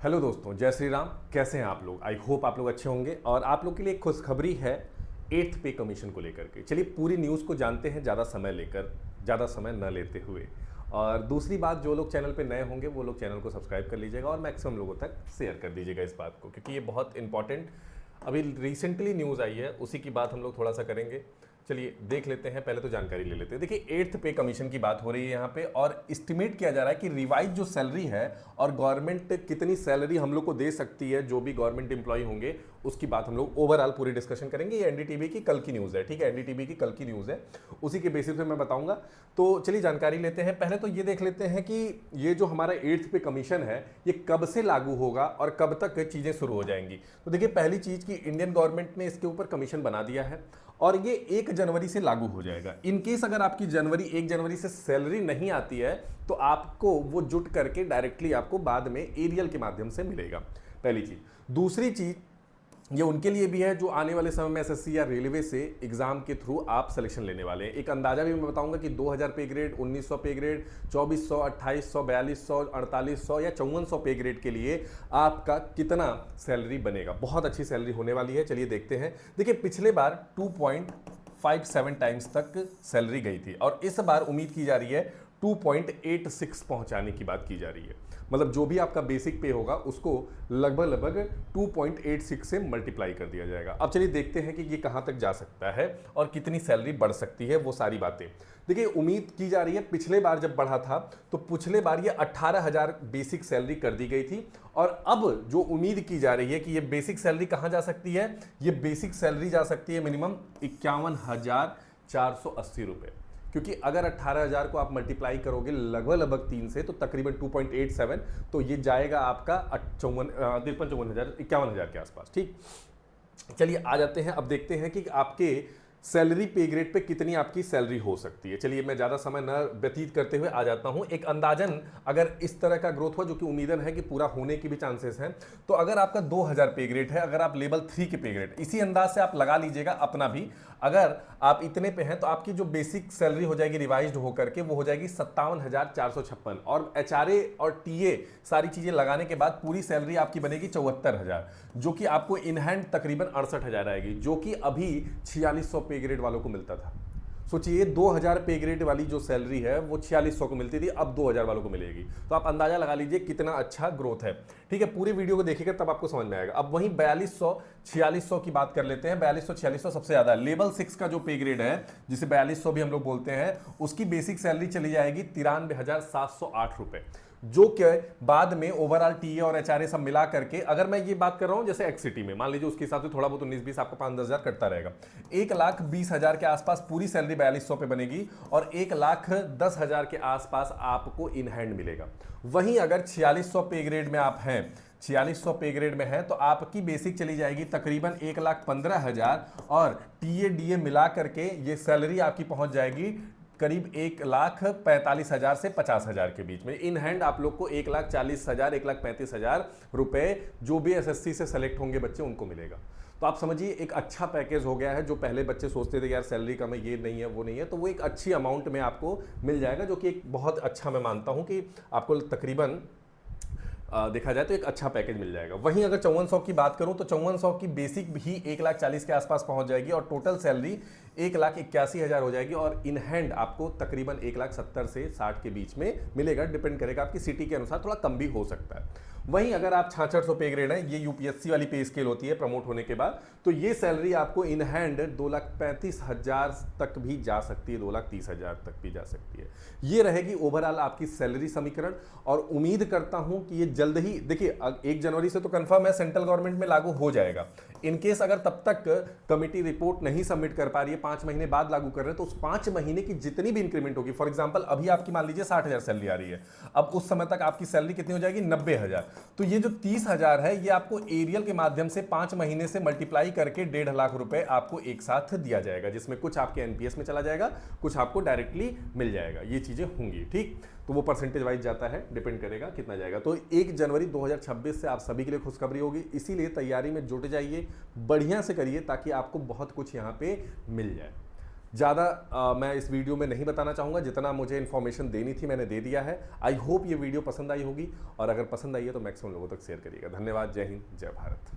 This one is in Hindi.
हेलो दोस्तों, जय श्री राम। कैसे हैं आप लोग? आई होप आप लोग अच्छे होंगे। और आप लोग के लिए एक खुशखबरी है एट्थ पे कमीशन को लेकर के। चलिए पूरी न्यूज़ को जानते हैं ज़्यादा समय न लेते हुए। और दूसरी बात, जो लोग चैनल पे नए होंगे वो लोग चैनल को सब्सक्राइब कर लीजिएगा और मैक्सिमम लोगों तक शेयर कर दीजिएगा इस बात को, क्योंकि ये बहुत इंपॉर्टेंट अभी रिसेंटली न्यूज़ आई है, उसी की बात हम लोग थोड़ा सा करेंगे। चलिए देख लेते हैं, पहले तो जानकारी ले लेते हैं। देखिए, एट्थ पे कमीशन की बात हो रही है यहाँ पे, और एस्टिमेट किया जा रहा है कि रिवाइज जो सैलरी है और गवर्नमेंट कितनी सैलरी हम लोग को दे सकती है, जो भी गवर्नमेंट एम्प्लॉय होंगे, उसकी बात हम लोग ओवरऑल पूरी डिस्कशन करेंगे। ये एनडीटीवी की कल की न्यूज़ है, ठीक है, एनडीटीवी की कल की न्यूज़ है, उसी के बेसिस पे मैं बताऊंगा। तो चलिए जानकारी लेते हैं। पहले तो ये देख लेते हैं कि ये जो हमारा एट्थ पे कमीशन है ये कब से लागू होगा और कब तक चीज़ें शुरू हो जाएंगी। तो देखिए, पहली चीज़ कि इंडियन गवर्नमेंट ने इसके ऊपर कमीशन बना दिया है और ये 1 जनवरी से लागू हो जाएगा। इन केस अगर आपकी 1 जनवरी से सैलरी नहीं आती है तो आपको वो जुट करके डायरेक्टली आपको बाद में एरियल के माध्यम से मिलेगा, पहली चीज़। दूसरी चीज़, ये उनके लिए भी है जो आने वाले समय में एसएससी या रेलवे से एग्जाम के थ्रू आप सिलेक्शन लेने वाले हैं। एक अंदाजा भी मैं बताऊंगा कि 2000 पे ग्रेड, 1900 पे ग्रेड, 2400, 2800, 4200, 4800 या 5400 पे ग्रेड के लिए आपका कितना सैलरी बनेगा। बहुत अच्छी सैलरी होने वाली है। चलिए देखते हैं। देखिए, पिछले बार 2.57 टाइम्स तक सैलरी गई थी और इस बार उम्मीद की जा रही है 2.86 पहुंचाने की बात की जा रही है। मतलब जो भी आपका बेसिक पे होगा उसको लगभग 2.86 से मल्टीप्लाई कर दिया जाएगा। अब चलिए देखते हैं कि ये कहां तक जा सकता है और कितनी सैलरी बढ़ सकती है, वो सारी बातें। देखिए, उम्मीद की जा रही है, पिछले बार जब बढ़ा था तो पिछले बार ये 18,000 बेसिक सैलरी कर दी गई थी और अब जो उम्मीद की जा रही है कि ये बेसिक सैलरी कहां जा सकती है, ये बेसिक सैलरी जा सकती है मिनिमम 51,480 रुपए। क्योंकि अगर 18,000 को आप मल्टीप्लाई करोगे लगभग 3 से तो तकरीबन 2.87, तो ये जाएगा आपका 53,000 51,000 के आसपास। ठीक, चलिए आ जाते हैं। अब देखते हैं कि आपके सैलरी पे ग्रेड पे कितनी आपकी सैलरी हो सकती है। चलिए मैं ज़्यादा समय न व्यतीत करते हुए आ जाता हूं। एक अंदाजन अगर इस तरह का ग्रोथ हुआ, जो कि उम्मीदन है कि पूरा होने की भी चांसेस हैं, तो अगर आपका 2000 पे ग्रेड है, अगर आप लेवल 3 के पे ग्रेड, इसी अंदाज से आप लगा लीजिएगा अपना भी, अगर आप इतने पे हैं तो आपकी जो बेसिक सैलरी हो जाएगी रिवाइज्ड होकर के, वो हो जाएगी 57,456 और एचआरए और टीए सारी चीज़ें लगाने के बाद पूरी सैलरी आपकी बनेगी 74,000, जो कि आपको इन हैंड तकरीबन 68,000 आएगी, जो कि अभी 4600 पे ग्रेड वालों को मिलता था। सोचिए, 2000 पे ग्रेड वाली जो सैलरी है वो 4600 को मिलती थी, अब 2000 वालों को मिलेगी। तो आप अंदाजा लगा लीजिए कितना अच्छा ग्रोथ है। ठीक है, पूरी वीडियो को देखिएगा तब आपको समझ में आएगा। अब वहीं 4200 4600 की बात कर लेते हैं। 4200 4600 सबसे ज्यादा है। लेवल 6 का जो पे ग्रेड है, जिसे 4200 भी हम लोग बोलते हैं, उसकी बेसिक सैलरी चली जाएगी 93,708 रुपए, जो कि बाद में ओवरऑल टीए और एचआरए सब मिला करके, अगर मैं ये बात कर रहा हूं जैसे एक्सिटी में, मान लीजिए उसके हिसाब से थोड़ा बहुत 19-20 आपको 5-10 हजार कटता रहेगा, 1,20,000 के आसपास पूरी सैलरी 4200 पे बनेगी और 1,10,000 के आसपास आपको इन हैंड मिलेगा। वहीं अगर 4600 पे ग्रेड में आप हैं, 4600 पे ग्रेड में है, तो आपकी बेसिक चली जाएगी तकरीबन 1,15,000 और टीए डीए मिला करके ये सैलरी आपकी पहुंच जाएगी करीब 1,45,000 से 50,000 के बीच में। इन हैंड आप लोग को 1,40,000 1,35,000 रुपए जो भी एसएससी से सेलेक्ट होंगे बच्चे, उनको मिलेगा। तो आप समझिए एक अच्छा पैकेज हो गया है। जो पहले बच्चे सोचते थे यार सैलरी कम है, ये नहीं है वो नहीं है, तो वो एक अच्छी अमाउंट में आपको मिल जाएगा, जो कि एक बहुत अच्छा, मैं मानता हूं कि आपको तकरीबन देखा जाए तो एक अच्छा पैकेज मिल जाएगा। वहीं अगर 5400 की बात करूं तो 5400 की बेसिक भी 1,40,000 के आसपास पहुंच जाएगी और टोटल सैलरी 1,81,000 हो जाएगी और इन हैंड आपको तकरीबन 1,70,000 से 60 के बीच में मिलेगा। डिपेंड करेगा आपकी सिटी के अनुसार, थोड़ा कम भी हो सकता है। वहीं अगर आप 6600 पे ग्रेड है, ये यूपीएससी वाली पे स्केल होती है प्रमोट होने के बाद, तो ये सैलरी आपको इन हैंड 2,35,000 तक भी जा सकती है, 2,30,000 तक भी जा सकती है। ये रहेगी ओवरऑल आपकी सैलरी समीकरण और उम्मीद करता हूं कि ये जल्द ही, देखिए 1 जनवरी से तो कंफर्म है सेंट्रल गवर्नमेंट में लागू हो जाएगा। इनकेस अगर तब तक कमिटी रिपोर्ट नहीं सबमिट कर पा रही है, 5 महीने बाद लागू कर रहे हैं, तो उस 5 महीने की जितनी भी इंक्रीमेंट होगी, फॉर एग्जांपल अभी आपकी मान लीजिए 60,000 सैलरी आ रही है, अब उस समय तक आपकी सैलरी कितनी हो जाएगी, 90,000। तो ये जो 30,000 है ये आपको एरियल के माध्यम से 5 महीने से मल्टीप्लाई करके 1.5 लाख रुपए आपको एक साथ दिया जाएगा, जिसमें कुछ आपके एनपीएस में चला जाएगा, कुछ आपको डायरेक्टली मिल जाएगा। ये चीजें होंगी, ठीक। तो वो परसेंटेज वाइज जाता है, डिपेंड करेगा कितना जाएगा। तो 1 जनवरी 2026 से आप सभी के लिए खुशखबरी होगी, इसीलिए तैयारी में जुट जाइए, बढ़िया से करिए ताकि आपको बहुत कुछ यहाँ पे मिल जाए। ज़्यादा मैं इस वीडियो में नहीं बताना चाहूँगा, जितना मुझे इन्फॉर्मेशन देनी थी मैंने दे दिया है। आई होप ये वीडियो पसंद आई होगी, और अगर पसंद आई है तो मैक्सिमम लोगों तक शेयर करिएगा। धन्यवाद। जय हिंद, जय भारत।